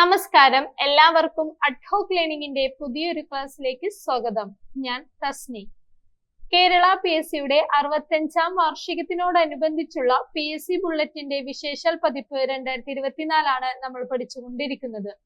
നമസ്കാരം, എല്ലാവർക്കും അഡ്ഹോക്ക് ലേണിംഗിന്റെ പുതിയൊരു ക്ലാസ്സിലേക്ക് സ്വാഗതം. ഞാൻ തസ്നി. കേരള PSC 65ാം വാർഷികത്തിനോടനുബന്ധിച്ചുള്ള PSC ബുള്ളറ്റിന്റെ വിശേഷാൽ പതിപ്പ് 2024 നമ്മൾ പഠിച്ചുകൊണ്ടിരിക്കുന്നത്.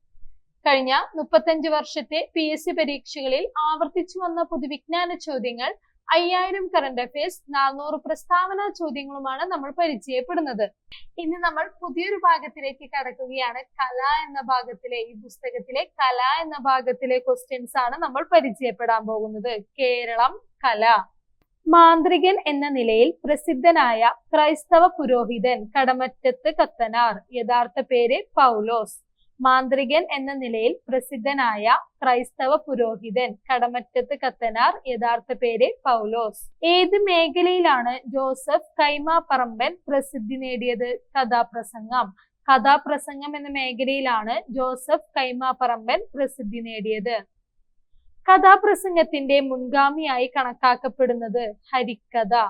കഴിഞ്ഞ 35 വർഷത്തെ PSC പരീക്ഷകളിൽ ആവർത്തിച്ചു വന്ന പൊതുവിജ്ഞാന ചോദ്യങ്ങൾ, 5000 കറന്റ് അഫയേഴ്സ്, 400 പ്രസ്താവന ചോദ്യങ്ങളുമാണ് നമ്മൾ പരിചയപ്പെടുന്നത്. ഇന്ന് നമ്മൾ പുതിയൊരു ഭാഗത്തിലേക്ക് കടക്കുകയാണ്. കല എന്ന ഭാഗത്തിലെ, ഈ പുസ്തകത്തിലെ കല എന്ന ഭാഗത്തിലെ ക്വസ്റ്റ്യൻസ് ആണ് നമ്മൾ പരിചയപ്പെടാൻ പോകുന്നത്. കേരളം കല. മാന്ത്രികൻ എന്ന നിലയിൽ പ്രസിദ്ധനായ ക്രൈസ്തവ പുരോഹിതൻ കടമറ്റത്ത് കത്തനാർ. യഥാർത്ഥ പേര് പൗലോസ്. മാന്ത്രികൻ എന്ന നിലയിൽ പ്രസിദ്ധനായ ക്രൈസ്തവ പുരോഹിതൻ കടമറ്റത്ത് കത്തനാർ. യഥാർത്ഥ പേര് പൗലോസ്. ഏത് മേഖലയിലാണ് ജോസഫ് കൈമാപ്പറമ്പൻ പ്രസിദ്ധി നേടിയത്? കഥാപ്രസംഗം. കഥാപ്രസംഗം എന്ന മേഖലയിലാണ് ജോസഫ് കൈമാപ്പറമ്പൻ പ്രസിദ്ധി നേടിയത്. കഥാപ്രസംഗത്തിന്റെ മുൻഗാമിയായി കണക്കാക്കപ്പെടുന്നത് ഹരിക്കഥ.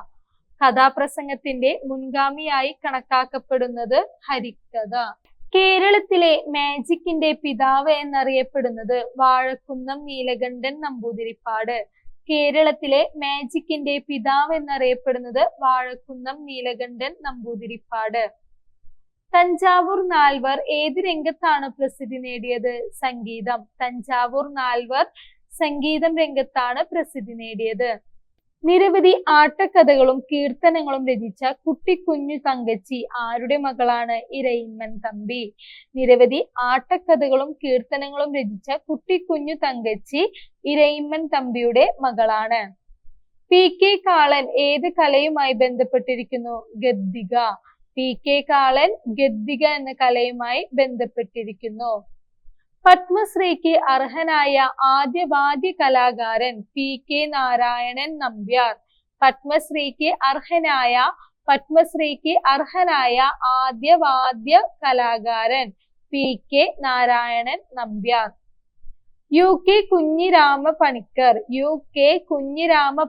കഥാപ്രസംഗത്തിന്റെ മുൻഗാമിയായി കണക്കാക്കപ്പെടുന്നത് ഹരിക്കഥ. കേരളത്തിലെ മാജിക്കിന്റെ പിതാവ് എന്നറിയപ്പെടുന്നത് വാഴക്കുന്നം നീലകണ്ഠൻ നമ്പൂതിരിപ്പാട്. കേരളത്തിലെ മാജിക്കിന്റെ പിതാവ് എന്നറിയപ്പെടുന്നത് വാഴക്കുന്നം നീലകണ്ഠൻ നമ്പൂതിരിപ്പാട്. തഞ്ചാവൂർ നാൽവർ ഏത് രംഗത്താണ് പ്രസിദ്ധി നേടിയത്? സംഗീതം. തഞ്ചാവൂർ നാൽവർ സംഗീതം രംഗത്താണ് പ്രസിദ്ധി നേടിയത്. നിരവധി ആട്ടക്കഥകളും കീർത്തനങ്ങളും രചിച്ച കുട്ടിക്കുഞ്ഞു തങ്കച്ചി ആരുടെ മകളാണ്? ഇരയിമ്മൻ തമ്പി. നിരവധി ആട്ടക്കഥകളും കീർത്തനങ്ങളും രചിച്ച കുട്ടിക്കുഞ്ഞു തങ്കച്ചി ഇരയിമ്മൻ തമ്പിയുടെ മകളാണ്. PK കാളൻ ഏത് കലയുമായി ബന്ധപ്പെട്ടിരിക്കുന്നു? ഗദ്ദിക. PK കാളൻ ഗദ്ദിക എന്ന കലയുമായി ബന്ധപ്പെട്ടിരിക്കുന്നു. പത്മശ്രീക്ക് അർഹനായ ആദ്യ വാദ്യ കലാകാരൻ PK നാരായണൻ നമ്പ്യാർ. പത്മശ്രീക്ക് അർഹനായ ആദ്യ വാദ്യ കലാകാരൻ PK നാരായണൻ നമ്പ്യാർ. UK കുഞ്ഞിരാമ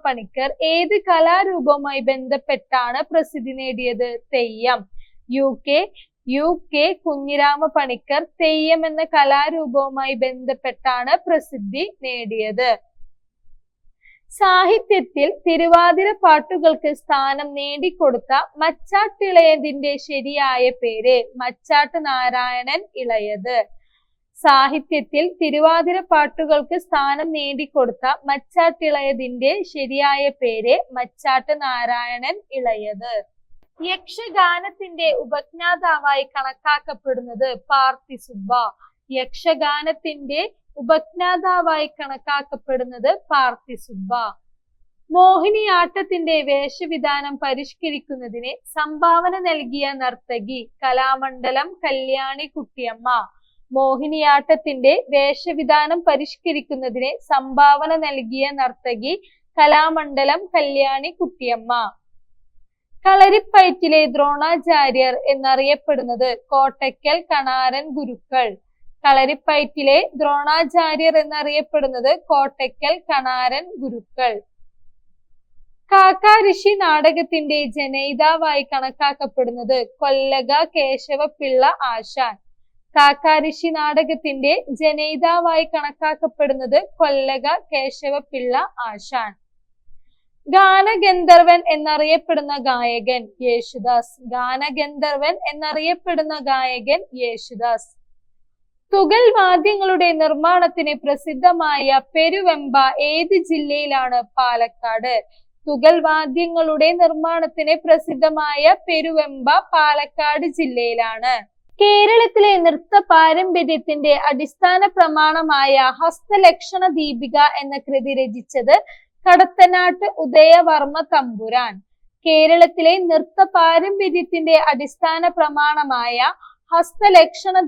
പണിക്കർ ഏത് കലാരൂപവുമായി ബന്ധപ്പെട്ടാണ് പ്രസിദ്ധി നേടിയത്? തെയ്യം. UK കുഞ്ഞിരാമ പണിക്കർ തെയ്യം എന്ന കലാരൂപവുമായി ബന്ധപ്പെട്ടാണ് പ്രസിദ്ധി നേടിയത്. സാഹിത്യത്തിൽ തിരുവാതിര പാട്ടുകൾക്ക് സ്ഥാനം നേടിക്കൊടുത്ത മച്ചാട്ടിളയതിന്റെ ശരിയായ പേര്? മച്ചാട്ട് നാരായണൻ ഇളയത്. സാഹിത്യത്തിൽ തിരുവാതിര പാട്ടുകൾക്ക് സ്ഥാനം നേടിക്കൊടുത്ത മച്ചാട്ടിളയതിന്റെ ശരിയായ പേര്? മച്ചാട്ട് നാരായണൻ ഇളയത്. യക്ഷഗാനത്തിന്റെ ഉപജ്ഞാതാവായി കണക്കാക്കപ്പെടുന്നത് പാർത്ഥിസുബ്ബ. യക്ഷഗാനത്തിന്റെ ഉപജ്ഞാതാവായി കണക്കാക്കപ്പെടുന്നത് പാർത്ഥിസുബ്ബ. മോഹിനിയാട്ടത്തിന്റെ വേഷവിധാനം പരിഷ്കരിക്കുന്നതിന് സംഭാവന നൽകിയ നർത്തകി? കലാമണ്ഡലം കല്യാണി കുട്ടിയമ്മ. മോഹിനിയാട്ടത്തിന്റെ വേഷവിധാനം പരിഷ്കരിക്കുന്നതിന് സംഭാവന നൽകിയ നർത്തകി കലാമണ്ഡലം കല്യാണി കുട്ടിയമ്മ. കളരിപ്പയറ്റിലെ ദ്രോണാചാര്യർ എന്നറിയപ്പെടുന്നത്? കോട്ടയ്ക്കൽ കണാരൻ ഗുരുക്കൾ. കളരിപ്പയറ്റിലെ ദ്രോണാചാര്യർ എന്നറിയപ്പെടുന്നത് കോട്ടയ്ക്കൽ കണാരൻ ഗുരുക്കൾ. കാക്കാരിഷി നാടകത്തിന്റെ ജനയിതാവായി കണക്കാക്കപ്പെടുന്നത്? കൊല്ലക കേശവപിള്ള ആശാൻ. കാക്കാരിഷി നാടകത്തിന്റെ ജനയിതാവായി കണക്കാക്കപ്പെടുന്നത് കൊല്ലക കേശവപിള്ള ആശാൻ. ഗാനഗന്ധർവൻ എന്നറിയപ്പെടുന്ന ഗായകൻ? യേശുദാസ്. ഗാനഗന്ധർവൻ എന്നറിയപ്പെടുന്ന ഗായകൻ യേശുദാസ്. തുകൽ വാദ്യങ്ങളുടെ നിർമ്മാണത്തിന് പ്രസിദ്ധമായ പെരുവെമ്പ ഏത് ജില്ലയിലാണ്? പാലക്കാട്. തുകൽ വാദ്യങ്ങളുടെ നിർമ്മാണത്തിന് പ്രസിദ്ധമായ പെരുവെമ്പ പാലക്കാട് ജില്ലയിലാണ്. കേരളത്തിലെ നൃത്ത പാരമ്പര്യത്തിന്റെ അടിസ്ഥാന പ്രമാണമായ ഹസ്തലക്ഷണ ദീപിക എന്ന കൃതി രചിച്ചത് കടത്തനാട്ട് ഉദയവർമ്മ തമ്പുരാൻ. കേരളത്തിലെ നൃത്ത പാരമ്പര്യത്തിന്റെ അടിസ്ഥാന പ്രമാണമായ ഹസ്തലക്ഷണ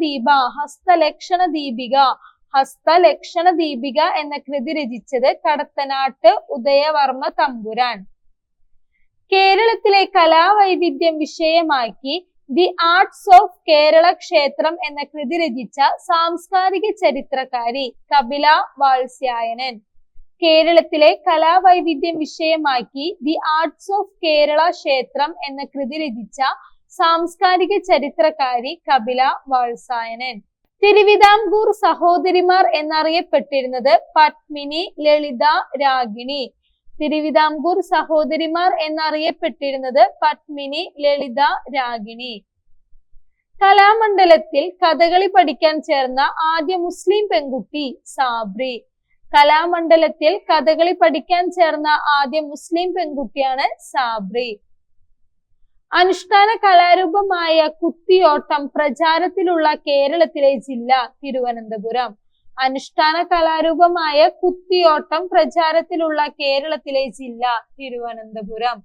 ദീപിക എന്ന കൃതി രചിച്ചത് കടത്തനാട്ട് ഉദയവർമ്മ തമ്പുരാൻ. കേരളത്തിലെ കലാവൈവിധ്യം വിഷയമാക്കി ദി ആർട്സ് ഓഫ് കേരള ക്ഷേത്രം എന്ന കൃതി രചിച്ച സാംസ്കാരിക ചരിത്രകാരി? കപില വാത്സ്യായനൻ. കേരളത്തിലെ കലാവൈവിധ്യം വിഷയമാക്കി ദി ആർട്സ് ഓഫ് കേരള ക്ഷേത്രം എന്ന കൃതി രചിച്ച സാംസ്കാരിക ചരിത്രകാരി കപില വാത്സ്യായനൻ. തിരുവിതാംകൂർ സഹോദരിമാർ എന്നറിയപ്പെട്ടിരുന്നത് പത്മിനി, ലളിത, രാഗിണി. തിരുവിതാംകൂർ സഹോദരിമാർ എന്നറിയപ്പെട്ടിരുന്നത് പത്മിനി, ലളിത, രാഗിണി. കലാമണ്ഡലത്തിൽ കഥകളി പഠിക്കാൻ ചേർന്ന ആദ്യ മുസ്ലിം പെൺകുട്ടി സാബ്രി. കലാമണ്ഡലത്തിൽ കഥകളി പഠിക്കാൻ ചേർന്ന ആദ്യ മുസ്ലിം പെൺകുട്ടിയാണ് സാബ്രി. അനുഷ്ഠാന കലാരൂപമായ കുത്തിയോട്ടം പ്രചാരത്തിലുള്ള കേരളത്തിലെ ജില്ല തിരുവനന്തപുരം. അനുഷ്ഠാന കലാരൂപമായ കുത്തിയോട്ടം പ്രചാരത്തിലുള്ള കേരളത്തിലെ ജില്ല തിരുവനന്തപുരം.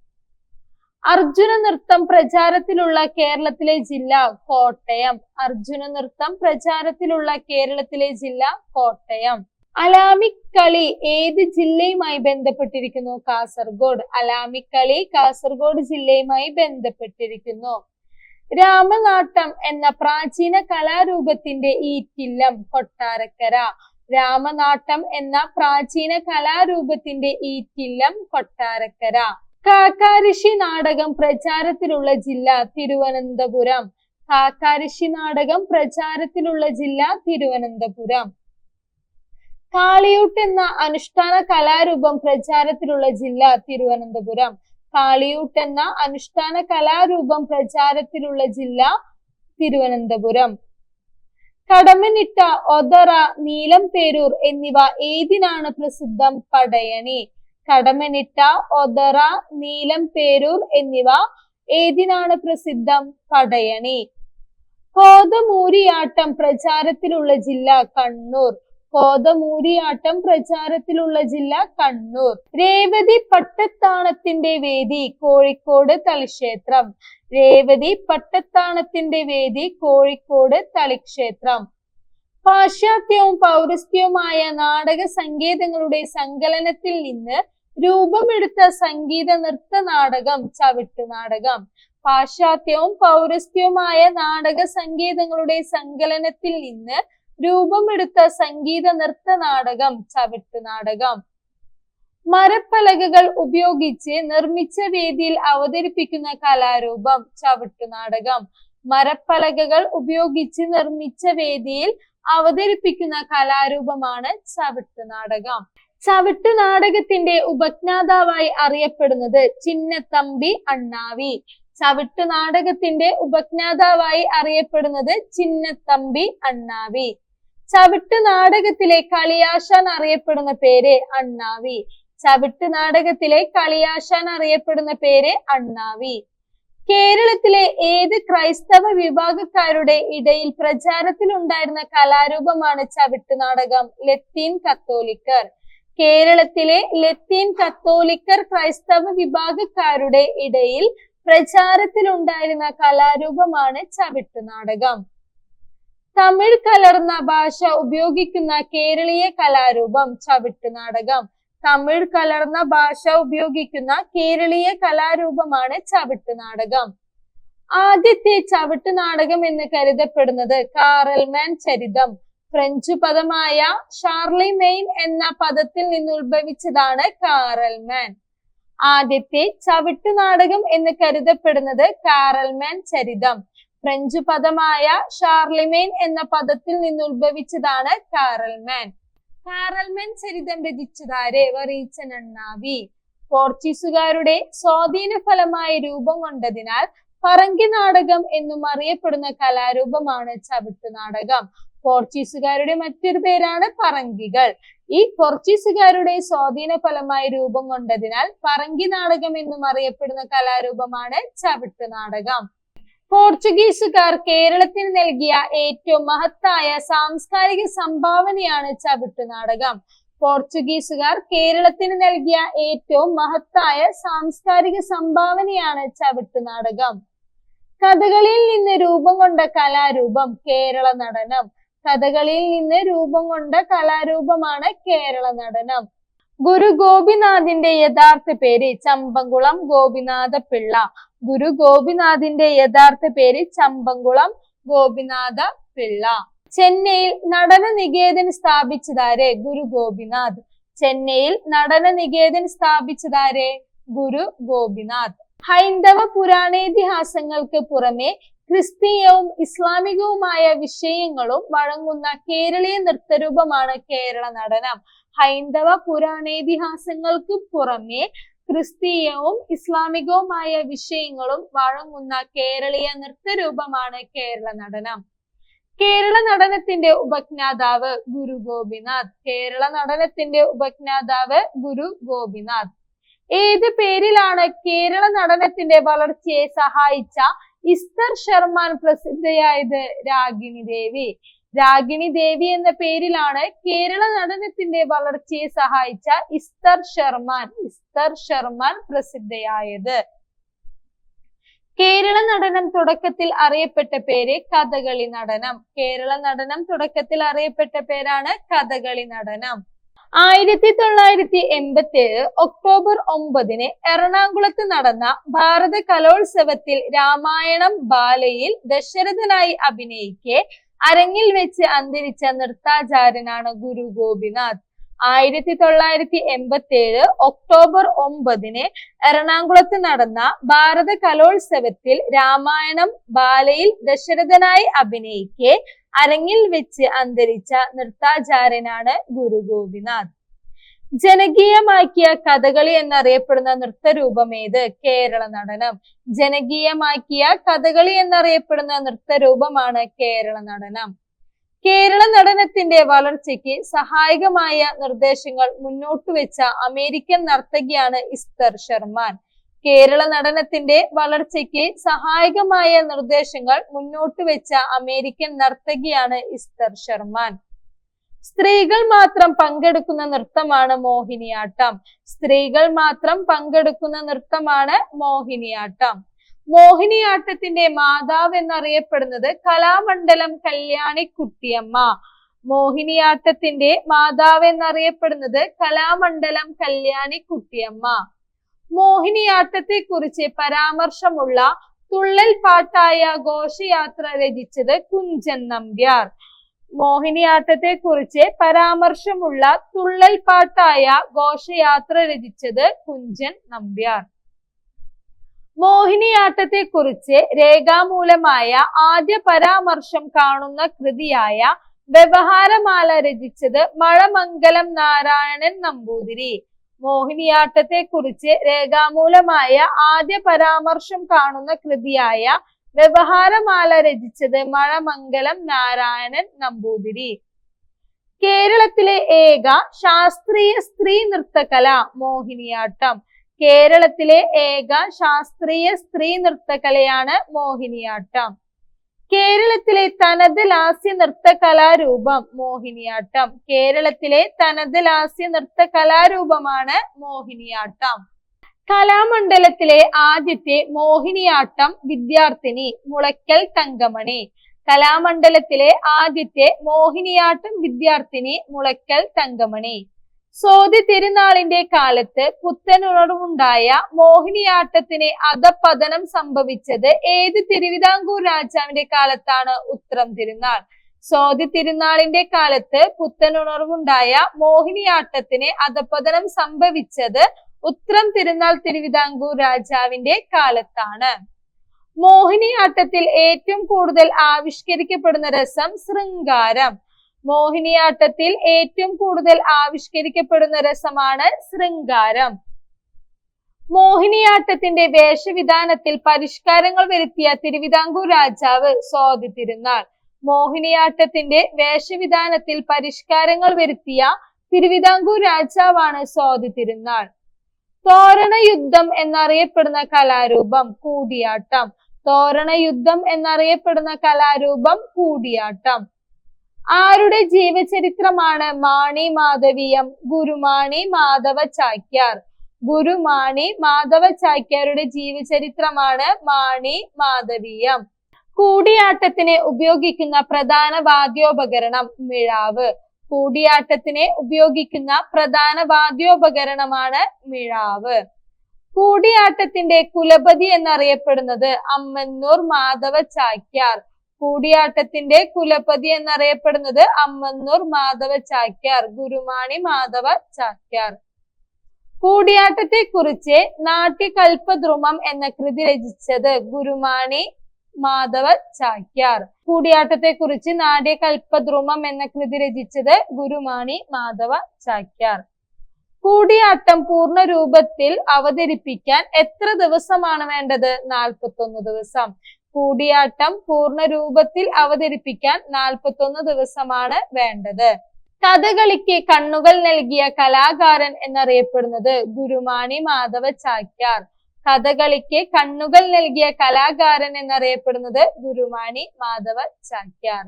അർജുന നൃത്തം പ്രചാരത്തിലുള്ള കേരളത്തിലെ ജില്ല കോട്ടയം. അർജുന നൃത്തം പ്രചാരത്തിലുള്ള കേരളത്തിലെ ജില്ല കോട്ടയം. അലാമിക് കളി ഏത് ജില്ലയുമായി ബന്ധപ്പെട്ടിരിക്കുന്നു? കാസർഗോഡ്. അലാമിക് കളി കാസർഗോഡ് ജില്ലയുമായി ബന്ധപ്പെട്ടിരിക്കുന്നു. രാമനാട്ടം എന്ന പ്രാചീന കലാരൂപത്തിന്റെ ഈറ്റില്ലം കൊട്ടാരക്കര. രാമനാട്ടം എന്ന പ്രാചീന കലാരൂപത്തിന്റെ ഈറ്റില്ലം കൊട്ടാരക്കര. കാക്കാരിഷി നാടകം പ്രചാരത്തിലുള്ള ജില്ല തിരുവനന്തപുരം. കാക്കാരിഷി നാടകം പ്രചാരത്തിലുള്ള ജില്ല തിരുവനന്തപുരം. കാളിയൂട്ട് എന്ന അനുഷ്ഠാന കലാരൂപം പ്രചാരത്തിലുള്ള ജില്ല തിരുവനന്തപുരം. കാളിയൂട്ട് എന്ന അനുഷ്ഠാന കലാരൂപം പ്രചാരത്തിലുള്ള ജില്ല തിരുവനന്തപുരം. കടമനിട്ട, ഒതറ, നീലംപേരൂർ എന്നിവ ഏതിനാണ് പ്രസിദ്ധം? പടയണി. കടമനിട്ട, ഒതറ, നീലംപേരൂർ എന്നിവ ഏതിനാണ് പ്രസിദ്ധം? പടയണി. കോതമൂരിയാട്ടം പ്രചാരത്തിലുള്ള ജില്ല കണ്ണൂർ. കോതമൂരിയാട്ടം പ്രചാരത്തിലുള്ള ജില്ല കണ്ണൂർ. രേവതി പട്ടത്താണത്തിന്റെ വേദി കോഴിക്കോട് തളിക്ഷേത്രം. രേവതി പട്ടത്താണത്തിന്റെ വേദി കോഴിക്കോട് തളിക്ഷേത്രം. പാശ്ചാത്യവും പൗരസ്ത്യവുമായ നാടക സങ്കേതങ്ങളുടെ സങ്കലനത്തിൽ നിന്ന് രൂപമെടുത്ത സംഗീത നൃത്ത നാടകം ചവിട്ടുനാടകം. പാശ്ചാത്യവും പൗരസ്ത്യവുമായ നാടക സങ്കേതങ്ങളുടെ സങ്കലനത്തിൽ നിന്ന് രൂപമെടുത്ത സംഗീത നൃത്ത നാടകം ചവിട്ടുനാടകം. മരപ്പലകകൾ ഉപയോഗിച്ച് നിർമ്മിച്ച വേദിയിൽ അവതരിപ്പിക്കുന്ന കലാരൂപം ചവിട്ടുനാടകം. മരപ്പലകകൾ ഉപയോഗിച്ച് നിർമ്മിച്ച വേദിയിൽ അവതരിപ്പിക്കുന്ന കലാരൂപമാണ് ചവിട്ടുനാടകം. ചവിട്ടുനാടകത്തിന്റെ ഉപജ്ഞാതാവായി അറിയപ്പെടുന്നത് ചിന്നത്തമ്പി അണ്ണാവി. ചവിട്ടുനാടകത്തിന്റെ ഉപജ്ഞാതാവായി അറിയപ്പെടുന്നത് ചിന്നത്തമ്പി അണ്ണാവി. ചവിട്ടുനാടകത്തിലെ കളിയാശാൻ അറിയപ്പെടുന്ന പേര് അണ്ണാവി. ചവിട്ടുനാടകത്തിലെ കളിയാശാൻ അറിയപ്പെടുന്ന പേര് അണ്ണാവി. കേരളത്തിലെ ഏത് ക്രൈസ്തവ വിഭാഗക്കാരുടെ ഇടയിൽ പ്രചാരത്തിലുണ്ടായിരുന്ന കലാരൂപമാണ് ചവിട്ടുനാടകം? ലത്തീൻ കത്തോലിക്കർ. കേരളത്തിലെ ലത്തീൻ കത്തോലിക്കർ ക്രൈസ്തവ വിഭാഗക്കാരുടെ ഇടയിൽ പ്രചാരത്തിലുണ്ടായിരുന്ന കലാരൂപമാണ് ചവിട്ടുനാടകം. തമിഴ് കലർന്ന ഭാഷ ഉപയോഗിക്കുന്ന കേരളീയ കലാരൂപം ചവിട്ടുനാടകം. തമിഴ് കലർന്ന ഭാഷ ഉപയോഗിക്കുന്ന കേരളീയ കലാരൂപമാണ് ചവിട്ടുനാടകം. ആദ്യത്തെ ചവിട്ടുനാടകം എന്ന് കരുതപ്പെടുന്നത് കാറൽമാൻ ചരിതം. ഫ്രഞ്ച് പദമായ ഷാർലിമെയിൻ എന്ന പദത്തിൽ നിന്ന് ഉത്ഭവിച്ചതാണ് കാറൽമാൻ. ആദ്യത്തെ ചവിട്ടുനാടകം എന്ന് കരുതപ്പെടുന്നത് കാറൽമാൻ ചരിതം. ഫ്രഞ്ച് പദമായ ഷാർലിമെയിൻ എന്ന പദത്തിൽ നിന്ന് ഉത്ഭവിച്ചതാണ് കാറൽമാൻ. കാറൽമാൻ ചരിതം രചിച്ചതാരെ? വറീച്ചൻ അണ്ണാവി. പോർച്ചുഗീസുകാരുടെ സ്വാധീന ഫലമായി രൂപം കൊണ്ടതിനാൽ പറങ്കി നാടകം എന്നും അറിയപ്പെടുന്ന കലാരൂപമാണ് ചവിട്ടുനാടകം. പോർച്ചുഗീസുകാരുടെ മറ്റൊരു പേരാണ് പറങ്കികൾ. ഈ പോർച്ചുഗീസുകാരുടെ സ്വാധീന ഫലമായി രൂപം കൊണ്ടതിനാൽ പറങ്കി നാടകം എന്നും അറിയപ്പെടുന്ന കലാരൂപമാണ് ചവിട്ടുനാടകം. പോർച്ചുഗീസുകാർ കേരളത്തിന് നൽകിയ ഏറ്റവും മഹത്തായ സാംസ്കാരിക സംഭാവനയാണ് ചവിട്ടുനാടകം. പോർച്ചുഗീസുകാർ കേരളത്തിന് നൽകിയ ഏറ്റവും മഹത്തായ സാംസ്കാരിക സംഭാവനയാണ് ചവിട്ടുനാടകം. കഥകളിയിൽ നിന്ന് രൂപം കൊണ്ട കലാരൂപം കേരള നടനം. കഥകളിയിൽ നിന്ന് രൂപം കൊണ്ട കലാരൂപമാണ് കേരള നടനം. ഗുരു ഗോപിനാഥിന്റെ യഥാർത്ഥ പേര് ചമ്പംകുളം ഗോപിനാഥ പിള്ള. ഗുരു ഗോപിനാഥിന്റെ യഥാർത്ഥ പേര് ചമ്പംകുളം ഗോപിനാഥ പിള്ള. ചെന്നൈയിൽ നടന നികേതൻ സ്ഥാപിച്ചതാരെ? ഗുരു ഗോപിനാഥ്. ചെന്നൈയിൽ നടന നികേതൻ സ്ഥാപിച്ചതാരെ? ഗുരു ഗോപിനാഥ്. ഹൈന്ദവ പുരാണേതിഹാസങ്ങൾക്ക് പുറമെ ക്രിസ്തീയവും ഇസ്ലാമികവുമായ വിഷയങ്ങളും വഴങ്ങുന്ന കേരളീയ നൃത്തരൂപമാണ് കേരള നടനം. ഹൈന്ദവ പുരാണേതിഹാസങ്ങൾക്ക് പുറമെ ക്രിസ്തീയവും ഇസ്ലാമികവുമായ വിഷയങ്ങളും വഴങ്ങുന്ന കേരളീയ നൃത്തരൂപമാണ് കേരള നടനം. കേരള നടനത്തിന്റെ ഉപജ്ഞാതാവ് ഗുരു ഗോപിനാഥ്. കേരള നടനത്തിന്റെ ഉപജ്ഞാതാവ് ഗുരു ഗോപിനാഥ്. ഏത് പേരിലാണ് കേരള നടനത്തിന്റെ വളർച്ചയെ സഹായിച്ച ഇസ്തർ ശർമാൻ പ്രസിദ്ധയായത്? രാഗിണി ദേവി. രാഗിണി ദേവി എന്ന പേരിലാണ് കേരള നടനത്തിന്റെ വളർച്ചയെ സഹായിച്ച ഇസ്തർ ശർമാൻ പ്രസിദ്ധയായത്. കേരള നടനം തുടക്കത്തിൽ അറിയപ്പെട്ട പേര് കഥകളി നടനം. കേരള നടനം തുടക്കത്തിൽ അറിയപ്പെട്ട പേരാണ് കഥകളി നടനം. 1987 ഒക്ടോബർ 9 എറണാകുളത്ത് നടന്ന ഭാരത കലോത്സവത്തിൽ രാമായണം ബാലയിൽ ദശരഥനായി അഭിനയിക്കെ അരങ്ങിൽ വെച്ച് അന്തരിച്ച നൃത്താചാര്യനാണ് ഗുരു ഗോപിനാഥ്. 1987 ഒക്ടോബർ 9 എറണാകുളത്ത് നടന്ന ഭാരത കലോത്സവത്തിൽ രാമായണം ബാലയിൽ ദശരഥനായി അഭിനയിക്കെ അരങ്ങിൽ വെച്ച് അന്തരിച്ച നൃത്താചാര്യനാണ് ഗുരു ഗോപിനാഥ്. ജനകീയമാക്കിയ കഥകളി എന്നറിയപ്പെടുന്ന നൃത്തരൂപം ഏത്? കേരള നടനം. ജനകീയമാക്കിയ കഥകളി എന്നറിയപ്പെടുന്ന നൃത്തരൂപമാണ് കേരള നടനം. കേരള നടനത്തിന്റെ വളർച്ചയ്ക്ക് സഹായകമായ നിർദ്ദേശങ്ങൾ മുന്നോട്ട് വെച്ച അമേരിക്കൻ നർത്തകിയാണ് ഇസ്തർ ശർമാൻ. കേരള നടനത്തിന്റെ വളർച്ചയ്ക്ക് സഹായകമായ നിർദ്ദേശങ്ങൾ മുന്നോട്ട് വെച്ച അമേരിക്കൻ നർത്തകിയാണ് ഇസ്തർ ശർമാൻ. സ്ത്രീകൾ മാത്രം പങ്കെടുക്കുന്ന നൃത്തമാണ് മോഹിനിയാട്ടം. സ്ത്രീകൾ മാത്രം പങ്കെടുക്കുന്ന നൃത്തമാണ് മോഹിനിയാട്ടം. മോഹിനിയാട്ടത്തിന്റെ മാതാവ് എന്നറിയപ്പെടുന്നത് കലാമണ്ഡലം കല്യാണിക്കുട്ടിയമ്മ. മോഹിനിയാട്ടത്തിന്റെ മാതാവ് എന്നറിയപ്പെടുന്നത് കലാമണ്ഡലം കല്യാണിക്കുട്ടിയമ്മ. മോഹിനിയാട്ടത്തെ കുറിച്ച് പരാമർശമുള്ള തുള്ളൽ പാട്ടായ ഘോഷയാത്ര രചിച്ചത് കുഞ്ചൻ നമ്പ്യാർ. മോഹിനിയാട്ടത്തെ കുറിച്ച് പരാമർശമുള്ള തുള്ളൽ പാട്ടായ ഘോഷയാത്ര രചിച്ചത് കുഞ്ചൻ നമ്പ്യാർ. മോഹിനിയാട്ടത്തെ കുറിച്ച് രേഖാമൂലമായ ആദ്യ പരാമർശം കാണുന്ന കൃതിയായ വ്യവഹാരമാല രചിച്ചത് മഴമംഗലം നാരായണൻ നമ്പൂതിരി. മോഹിനിയാട്ടത്തെ കുറിച്ച് രേഖാമൂലമായ ആദ്യ പരാമർശം കാണുന്ന കൃതിയായ വ്യവഹാരമാല രചിച്ചത് മഴമംഗലം നാരായണൻ നമ്പൂതിരി. കേരളത്തിലെ ഏക ശാസ്ത്രീയ സ്ത്രീ നൃത്തകല മോഹിനിയാട്ടം. കേരളത്തിലെ ഏക ശാസ്ത്രീയ സ്ത്രീ നൃത്തകലയാണ് മോഹിനിയാട്ടം. കേരളത്തിലെ തനത് ലാസ്യ നൃത്ത കലാരൂപം മോഹിനിയാട്ടം. കേരളത്തിലെ തനത് ലാസ്യ നൃത്ത കലാരൂപമാണ് മോഹിനിയാട്ടം. കലാമണ്ഡലത്തിലെ ആദ്യത്തെ മോഹിനിയാട്ടം വിദ്യാർത്ഥിനി മുളയ്ക്കൽ തങ്കമണി. കലാമണ്ഡലത്തിലെ ആദ്യത്തെ മോഹിനിയാട്ടം വിദ്യാർത്ഥിനി മുളയ്ക്കൽ തങ്കമണി. സ്വാതി തിരുനാളിന്റെ കാലത്ത് പുത്തനുണർവുണ്ടായ മോഹിനിയാട്ടത്തിന് അധപതനം സംഭവിച്ചത് ഏത് തിരുവിതാംകൂർ രാജാവിന്റെ കാലത്താണ്? ഉത്രം തിരുനാൾ. സ്വാതി തിരുനാളിന്റെ കാലത്ത് പുത്തനുണർവുണ്ടായ മോഹിനിയാട്ടത്തിന് അധപതനം സംഭവിച്ചത് ഉത്രം തിരുനാൾ തിരുവിതാംകൂർ രാജാവിന്റെ കാലത്താണ്. മോഹിനിയാട്ടത്തിൽ ഏറ്റവും കൂടുതൽ ആവിഷ്കരിക്കപ്പെടുന്ന രസം ശൃംഗാരം. മോഹിനിയാട്ടത്തിൽ ഏറ്റവും കൂടുതൽ ആവിഷ്കരിക്കപ്പെടുന്ന രസമാണ് ശൃംഗാരം. മോഹിനിയാട്ടത്തിന്റെ വേഷവിധാനത്തിൽ പരിഷ്കാരങ്ങൾ വരുത്തിയ തിരുവിതാംകൂർ രാജാവ് സ്വാതി തിരുനാൾ. മോഹിനിയാട്ടത്തിന്റെ വേഷവിധാനത്തിൽ പരിഷ്കാരങ്ങൾ വരുത്തിയ തിരുവിതാംകൂർ രാജാവാണ് സ്വാതി തിരുനാൾ. തോരണയുദ്ധം എന്നറിയപ്പെടുന്ന കലാരൂപം കൂടിയാട്ടം. തോരണയുദ്ധം എന്നറിയപ്പെടുന്ന കലാരൂപം കൂടിയാട്ടം. ആരുടെ ജീവചരിത്രമാണ് മാണി മാധവീയം? ഗുരുമാണി മാധവ ചാക്യാർ. ഗുരുമാണി മാധവ ചാക്യാരുടെ ജീവചരിത്രമാണ് മാണി മാധവീയം. കൂടിയാട്ടത്തിന് ഉപയോഗിക്കുന്ന പ്രധാന വാദ്യോപകരണം മിഴാവ്. കൂടിയാട്ടത്തിന് ഉപയോഗിക്കുന്ന പ്രധാന വാദ്യോപകരണമാണ് മിഴാവ്. കൂടിയാട്ടത്തിന്റെ കുലപതി എന്നറിയപ്പെടുന്നത് അമ്മന്നൂർ മാധവ ചാക്യാർ. കൂടിയാട്ടത്തിന്റെ കുലപതി എന്നറിയപ്പെടുന്നത് അമ്മന്നൂർ മാധവ ചാക്യാർ. ഗുരുമാണി മാധവ ചാക്യാർ. കൂടിയാട്ടത്തെ കുറിച്ച് നാട്യകൽപദ്രുമം എന്ന കൃതി രചിച്ചത് ഗുരുമാണി മാധവ ചാക്യാർ. കൂടിയാട്ടത്തെ കുറിച്ച് നാട്യകൽപദ്രുമം എന്ന കൃതി രചിച്ചത് ഗുരുമാണി മാധവ ചാക്യാർ. കൂടിയാട്ടം പൂർണ്ണ രൂപത്തിൽ അവതരിപ്പിക്കാൻ എത്ര ദിവസമാണ് വേണ്ടത്? 41 ദിവസം. കൂടിയാട്ടം പൂർണ്ണ രൂപത്തിൽ അവതരിപ്പിക്കാൻ 41 ദിവസമാണ് വേണ്ടത്. കഥകളിക്ക് കണ്ണുകൾ നൽകിയ കലാകാരൻ എന്നറിയപ്പെടുന്നത് ഗുരുമാണി മാധവ ചാക്യാർ. കഥകളിക്ക് കണ്ണുകൾ നൽകിയ കലാകാരൻ എന്നറിയപ്പെടുന്നത് ഗുരുമാണി മാധവ ചാക്യാർ.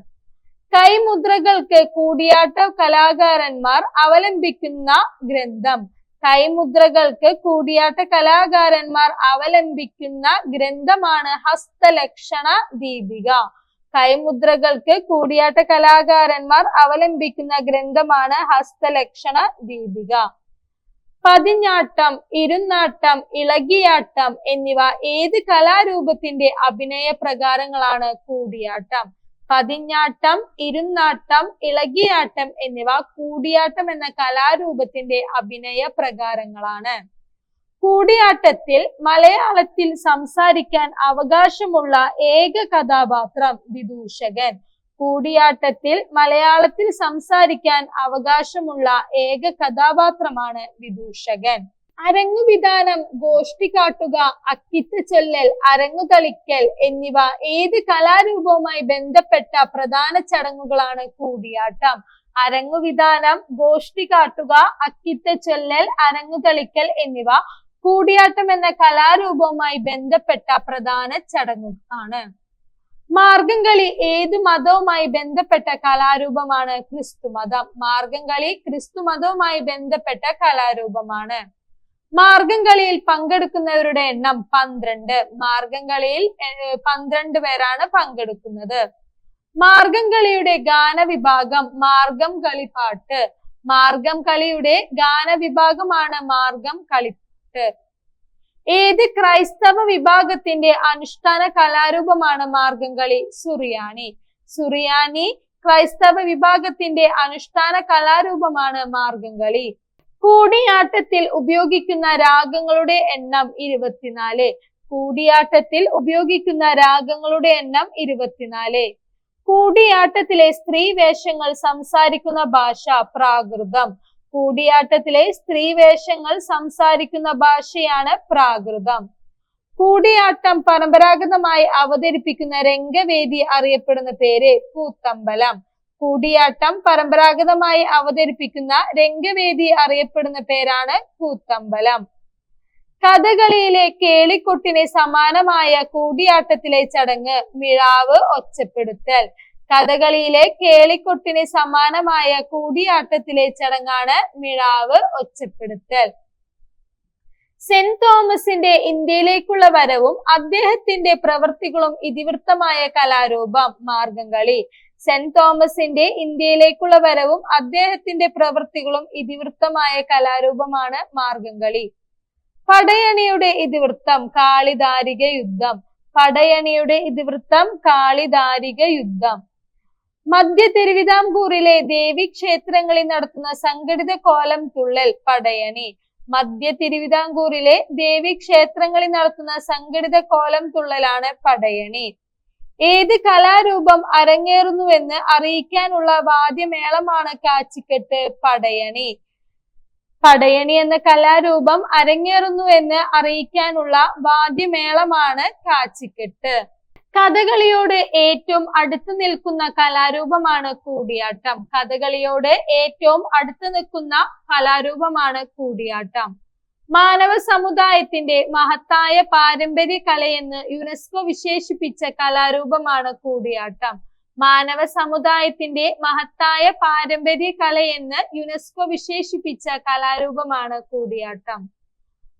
കൈമുദ്രകൾക്ക് കൂടിയാട്ട കലാകാരന്മാർ അവലംബിക്കുന്ന ഗ്രന്ഥം. കൈമുദ്രകൾക്ക് കൂടിയാട്ട കലാകാരന്മാർ അവലംബിക്കുന്ന ഗ്രന്ഥമാണ് ഹസ്തലക്ഷണ ദീപിക. കൈമുദ്രകൾക്ക് കൂടിയാട്ട കലാകാരന്മാർ അവലംബിക്കുന്ന ഗ്രന്ഥമാണ് ഹസ്തലക്ഷണ ദീപിക. പതിഞ്ഞാട്ടം, ഇരുന്നാട്ടം, ഇളകിയാട്ടം എന്നിവ ഏത് കലാരൂപത്തിന്റെ അഭിനയ പ്രകാരങ്ങളാണ്? കൂടിയാട്ടം. പതിഞ്ഞാട്ടം, ഇരുന്നാട്ടം, ഇളകിയാട്ടം എന്നിവ കൂടിയാട്ടം എന്ന കലാരൂപത്തിന്റെ അഭിനയ പ്രകാരങ്ങളാണ്. കൂടിയാട്ടത്തിൽ മലയാളത്തിൽ സംസാരിക്കാൻ അവകാശമുള്ള ഏക കഥാപാത്രം വിദൂഷകൻ. കൂടിയാട്ടത്തിൽ മലയാളത്തിൽ സംസാരിക്കാൻ അവകാശമുള്ള ഏക കഥാപാത്രമാണ് വിദൂഷകൻ. അരങ്ങുവിധാനം, ഗോഷ്ഠി കാട്ടുക, അക്കിത്ത് ചൊല്ലൽ, അരങ്ങുതളിക്കൽ എന്നിവ ഏത് കലാരൂപവുമായി ബന്ധപ്പെട്ട പ്രധാന ചടങ്ങുകളാണ്? കൂടിയാട്ടം. അരങ്ങുവിധാനം, ഗോഷ്ഠി കാട്ടുക, അക്കിത്ത് ചൊല്ലൽ, അരങ്ങുതളിക്കൽ എന്നിവ കൂടിയാട്ടം എന്ന കലാരൂപവുമായി ബന്ധപ്പെട്ട പ്രധാന ചടങ്ങുകളാണ്. മാർഗംകളി ഏതു മതവുമായി ബന്ധപ്പെട്ട കലാരൂപമാണ്? ക്രിസ്തുമതം. മാർഗംകളി ക്രിസ്തുമതവുമായി ബന്ധപ്പെട്ട കലാരൂപമാണ്. മാർഗംകളിയിൽ പങ്കെടുക്കുന്നവരുടെ എണ്ണം 12. മാർഗംകളിയിൽ 12 പേരാണ് പങ്കെടുക്കുന്നത്. മാർഗംകളിയുടെ ഗാനവിഭാഗം മാർഗം കളിപ്പാട്ട്. മാർഗം കളിയുടെ ഗാനവിഭാഗമാണ് മാർഗം കളിപ്പാട്ട്. ഏത് ക്രൈസ്തവ വിഭാഗത്തിന്റെ അനുഷ്ഠാന കലാരൂപമാണ് മാർഗംകളി? സുറിയാനി. സുറിയാനി ക്രൈസ്തവ വിഭാഗത്തിന്റെ അനുഷ്ഠാന കലാരൂപമാണ് മാർഗംകളി. കൂടിയാട്ടത്തിൽ ഉപയോഗിക്കുന്ന രാഗങ്ങളുടെ എണ്ണം 24. കൂടിയാട്ടത്തിൽ ഉപയോഗിക്കുന്ന രാഗങ്ങളുടെ എണ്ണം 24. കൂടിയാട്ടത്തിലെ സ്ത്രീ വേഷങ്ങൾ സംസാരിക്കുന്ന ഭാഷ പ്രാകൃതം. കൂടിയാട്ടത്തിലെ സ്ത്രീ വേഷങ്ങൾ സംസാരിക്കുന്ന ഭാഷയാണ് പ്രാകൃതം. കൂടിയാട്ടം പരമ്പരാഗതമായി അവതരിപ്പിക്കുന്ന രംഗവേദി അറിയപ്പെടുന്ന പേര് കൂത്തമ്പലം. കൂടിയാട്ടം പരമ്പരാഗതമായി അവതരിപ്പിക്കുന്ന രംഗവേദി അറിയപ്പെടുന്ന പേരാണ് കൂത്തമ്പലം. കഥകളിയിലെ കേളിക്കൊട്ടിന് സമാനമായ കൂടിയാട്ടത്തിലെ ചടങ്ങ് മിഴാവ് ഒച്ചപ്പെടുത്തൽ. കഥകളിയിലെ കേളിക്കൊട്ടിന് സമാനമായ കൂടിയാട്ടത്തിലെ ചടങ്ങാണ് മിഴാവ് ഒച്ചപ്പെടുത്തൽ. സെന്റ് തോമസിന്റെ ഇന്ത്യയിലേക്കുള്ള വരവും അദ്ദേഹത്തിന്റെ പ്രവൃത്തികളും ഇതിവൃത്തമായ കലാരൂപം മാർഗംകളി. സെന്റ് തോമസിന്റെ ഇന്ത്യയിലേക്കുള്ള വരവും അദ്ദേഹത്തിന്റെ പ്രവൃത്തികളും ഇതിവൃത്തമായ കലാരൂപമാണ് മാർഗംകളി. പടയണിയുടെ ഇതിവൃത്തം കാളിദാരിക യുദ്ധം. പടയണിയുടെ ഇതിവൃത്തം കാളിദാരിക യുദ്ധം. മധ്യ തിരുവിതാംകൂറിലെ ദേവീക്ഷേത്രങ്ങളിൽ നടത്തുന്ന സംഘടിത കോലം തുള്ളൽ പടയണി. മധ്യ തിരുവിതാംകൂറിലെ ദേവീക്ഷേത്രങ്ങളിൽ നടത്തുന്ന സംഘടിത കോലം തുള്ളലാണ് പടയണി. ഏത് കലാരൂപം അരങ്ങേറുന്നുവെന്ന് അറിയിക്കാനുള്ള വാദ്യമേളമാണ് കാച്ചിക്കെട്ട്. പടയണി. പടയണി എന്ന കലാരൂപം അരങ്ങേറുന്നുവെന്ന് അറിയിക്കാനുള്ള വാദ്യമേളമാണ് കാച്ചിക്കെട്ട്. കഥകളിയോട് ഏറ്റവും അടുത്ത് നിൽക്കുന്ന കലാരൂപമാണ് കൂടിയാട്ടം. കഥകളിയോട് ഏറ്റവും അടുത്ത് നിൽക്കുന്ന കലാരൂപമാണ് കൂടിയാട്ടം. മാനവ സമുദായത്തിന്റെ മഹത്തായ പാരമ്പര്യ കലയെന്ന് യുനെസ്കോ വിശേഷിപ്പിച്ച കലാരൂപമാണ് കൂടിയാട്ടം. മാനവ സമുദായത്തിന്റെ മഹത്തായ പാരമ്പര്യ കലയെന്ന് യുനെസ്കോ വിശേഷിപ്പിച്ച കലാരൂപമാണ് കൂടിയാട്ടം.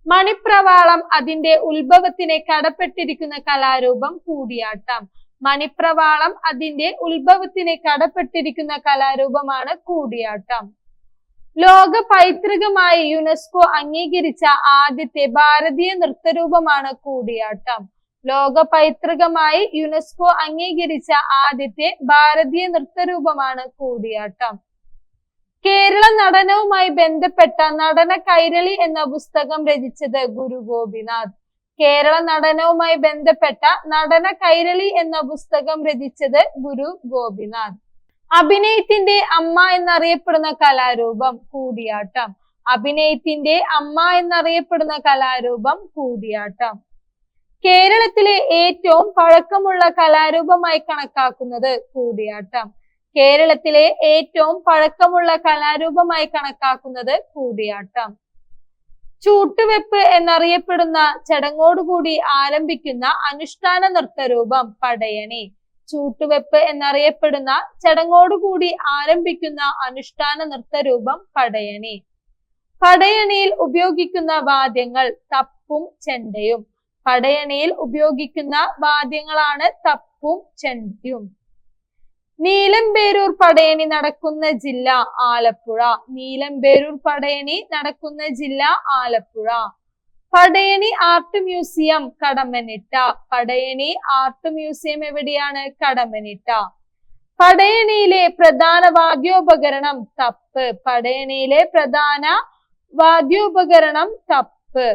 മണിപ്രവാളം അതിന്റെ ഉത്ഭവത്തിനെ കടപ്പെട്ടിരിക്കുന്ന കലാരൂപം കൂടിയാട്ടം. മണിപ്രവാളം അതിന്റെ ഉത്ഭവത്തിനെ കടപ്പെട്ടിരിക്കുന്ന കലാരൂപമാണ് കൂടിയാട്ടം. ലോക പൈതൃകമായി യുനെസ്കോ അംഗീകരിച്ച ആദ്യത്തെ ഭാരതീയ നൃത്തരൂപമാണ് കൂടിയാട്ടം. ലോക പൈതൃകമായി യുനെസ്കോ അംഗീകരിച്ച ആദ്യത്തെ ഭാരതീയ നൃത്തരൂപമാണ് കൂടിയാട്ടം. കേരള നടനവുമായി ബന്ധപ്പെട്ട നടന കൈരളി എന്ന പുസ്തകം രചിച്ചത് ഗുരു ഗോപിനാഥ്. കേരള നടനവുമായി ബന്ധപ്പെട്ട നടന കൈരളി എന്ന പുസ്തകം രചിച്ചത് ഗുരു ഗോപിനാഥ്. അഭിനയത്തിന്റെ അമ്മ എന്നറിയപ്പെടുന്ന കലാരൂപം കൂടിയാട്ടം. അഭിനയത്തിന്റെ അമ്മ എന്നറിയപ്പെടുന്ന കലാരൂപം കൂടിയാട്ടം. കേരളത്തിലെ ഏറ്റവും പഴക്കമുള്ള കലാരൂപമായി കണക്കാക്കുന്നത് കൂടിയാട്ടം. കേരളത്തിലെ ഏറ്റവും പഴക്കമുള്ള കലാരൂപമായി കണക്കാക്കുന്നത് കൂടിയാട്ടം. ചൂട്ടുവെപ്പ് എന്നറിയപ്പെടുന്ന ചടങ്ങോടുകൂടി ആരംഭിക്കുന്ന അനുഷ്ഠാന നൃത്തരൂപം പടയണി. ചൂട്ടുവെപ്പ് എന്നറിയപ്പെടുന്ന ചടങ്ങോടുകൂടി ആരംഭിക്കുന്ന അനുഷ്ഠാന നൃത്തരൂപം പടയണി. പടയണിയിൽ ഉപയോഗിക്കുന്ന വാദ്യങ്ങൾ തപ്പും ചെണ്ടയും. പടയണിയിൽ ഉപയോഗിക്കുന്ന വാദ്യങ്ങളാണ് തപ്പും ചെണ്ടയും. നീലംപേരൂർ പടയണി നടക്കുന്ന ജില്ല ആലപ്പുഴ. നീലംപേരൂർ പടയണി നടക്കുന്ന ജില്ല Alappuzha. Padayani art museum Kadammanitta. Padayani art museum എവിടെയാണ്? കടമ്മനിട്ട. പടയണിയിലെ പ്രധാന വാദ്യോപകരണം തപ്പ്. പടയണിയിലെ പ്രധാന വാദ്യോപകരണം തപ്പ്.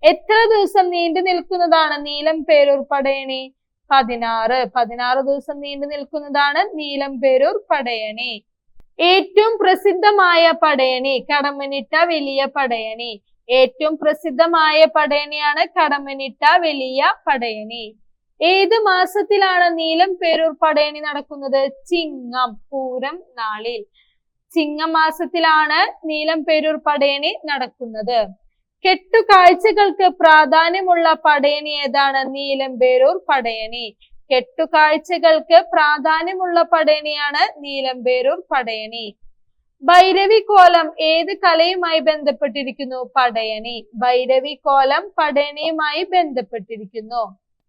എത്ര ദിവസം നീണ്ടു നിൽക്കുന്നതാണ് നീലംപേരൂർ പടയണി? 16 ദിവസം നീണ്ടു നിൽക്കുന്നതാണ് നീലംപേരൂർ പടയണി. ഏറ്റവും പ്രസിദ്ധമായ പടയണി കടമ്മനിട്ട വലിയ പടയണി. ഏറ്റവും പ്രസിദ്ധമായ പടയണിയാണ് കടമ്മനിട്ട വലിയ പടയണി. ഏത് മാസത്തിലാണ് നീലംപേരൂർ പടയണി നടക്കുന്നത്? ചിങ്ങം, പൂരം നാളിൽ. ചിങ്ങമാസത്തിലാണ് നീലംപേരൂർ പടയണി നടക്കുന്നത്. കെട്ടുകാഴ്ചകൾക്ക് പ്രാധാന്യമുള്ള പടയണി ഏതാണ്? നീലംപേരൂർ പടയണി. കെട്ടുകാഴ്ചകൾക്ക് പ്രാധാന്യമുള്ള പടയണിയാണ് നീലംപേരൂർ പടയണി. ഭൈരവിക്കോലം ഏത് കലയുമായി ബന്ധപ്പെട്ടിരിക്കുന്നു? പടയണി. ഭൈരവിക്കോലം പടയണിയുമായി ബന്ധപ്പെട്ടിരിക്കുന്നു.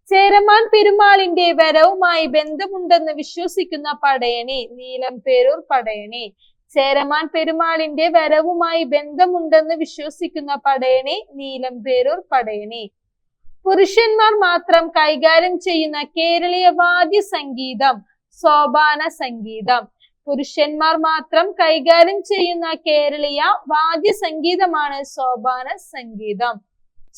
ചേരമാൻ പെരുമാളിന്റെ വരവുമായി ബന്ധമുണ്ടെന്ന് വിശ്വസിക്കുന്ന പടയണി നീലംപേരൂർ പടയണി. ചേരമാൻ പെരുമാളിന്റെ വരവുമായി ബന്ധമുണ്ടെന്ന് വിശ്വസിക്കുന്ന പടയണി നീലംപേരൂർ പടയണി. പുരുഷന്മാർ മാത്രം കൈകാര്യം ചെയ്യുന്ന കേരളീയ വാദ്യ സംഗീതം സോപാന സംഗീതം. പുരുഷന്മാർ മാത്രം കൈകാര്യം ചെയ്യുന്ന കേരളീയ വാദ്യ സംഗീതമാണ് സോപാന സംഗീതം.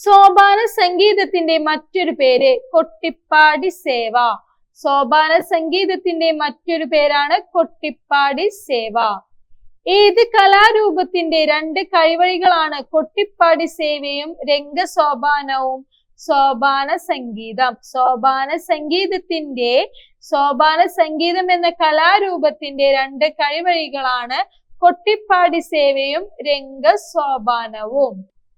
സോപാന സംഗീതത്തിന്റെ മറ്റൊരു പേര് കൊട്ടിപ്പാടി സേവ. സോപാന സംഗീതത്തിന്റെ മറ്റൊരു പേരാണ് കൊട്ടിപ്പാടി സേവ. ഏത് കലാരൂപത്തിന്റെ രണ്ട് കൈവഴികളാണ് കൊട്ടിപ്പാടി സേവയും രംഗസോപാനവും? സോപാന സംഗീതം. സോപാന സംഗീതം എന്ന കലാരൂപത്തിന്റെ രണ്ട് കൈവഴികളാണ് കൊട്ടിപ്പാടി സേവയും രംഗസോപാനവും.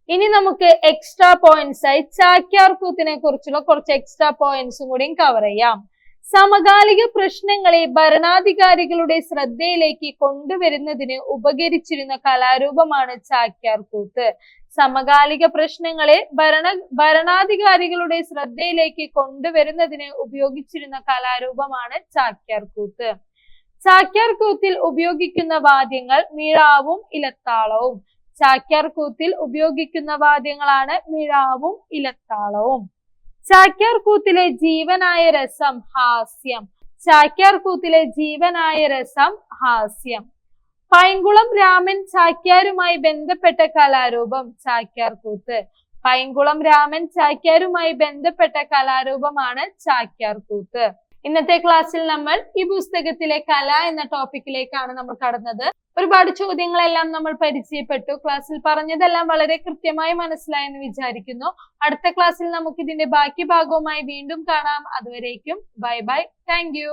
ഇനി നമുക്ക് എക്സ്ട്രാ പോയിന്റ്സ് ആയി ചാക്യാർകൂത്തിനെ കുറിച്ചുള്ള കുറച്ച് എക്സ്ട്രാ പോയിന്റ്സും കൂടി കവർ ചെയ്യാം. സമകാലിക പ്രശ്നങ്ങളെ ഭരണാധികാരികളുടെ ശ്രദ്ധയിലേക്ക് കൊണ്ടുവരുന്നതിന് ഉപകരിച്ചിരുന്ന കലാരൂപമാണ് ചാക്യാർകൂത്ത്. സമകാലിക പ്രശ്നങ്ങളെ ഭരണാധികാരികളുടെ ശ്രദ്ധയിലേക്ക് കൊണ്ടുവരുന്നതിന് ഉപയോഗിച്ചിരുന്ന കലാരൂപമാണ് ചാക്യാർകൂത്ത്. ചാക്യാർകൂത്തിൽ ഉപയോഗിക്കുന്ന വാദ്യങ്ങൾ മിഴാവും ഇലത്താളവും. ചാക്യാർകൂത്തിൽ ഉപയോഗിക്കുന്ന വാദ്യങ്ങളാണ് മിഴാവും ഇലത്താളവും. ചാക്യാർകൂത്തിലെ ജീവനായ രസം ഹാസ്യം. ചാക്യാർകൂത്തിലെ ജീവനായ രസം ഹാസ്യം. പൈങ്കുളം രാമൻ ചാക്യാരുമായി ബന്ധപ്പെട്ട കലാരൂപം ചാക്യാർകൂത്ത്. പൈങ്കുളം രാമൻ ചാക്യാരുമായി ബന്ധപ്പെട്ട കലാരൂപമാണ് ചാക്യാർകൂത്ത്. ഇന്നത്തെ ക്ലാസ്സിൽ നമ്മൾ ഈ പുസ്തകത്തിലെ കല എന്ന ടോപ്പിക്കിലേക്കാണ് നമ്മൾ കടന്നത്. ഒരുപാട് ചോദ്യങ്ങളെല്ലാം നമ്മൾ പരിചയപ്പെട്ടു. ക്ലാസ്സിൽ പറഞ്ഞതെല്ലാം വളരെ കൃത്യമായി മനസ്സിലായെന്ന് വിചാരിക്കുന്നു. അടുത്ത ക്ലാസ്സിൽ നമുക്ക് ഇതിന്റെ ബാക്കി ഭാഗവുമായി വീണ്ടും കാണാം. അതുവരേക്കും ബൈ ബൈ. Thank you.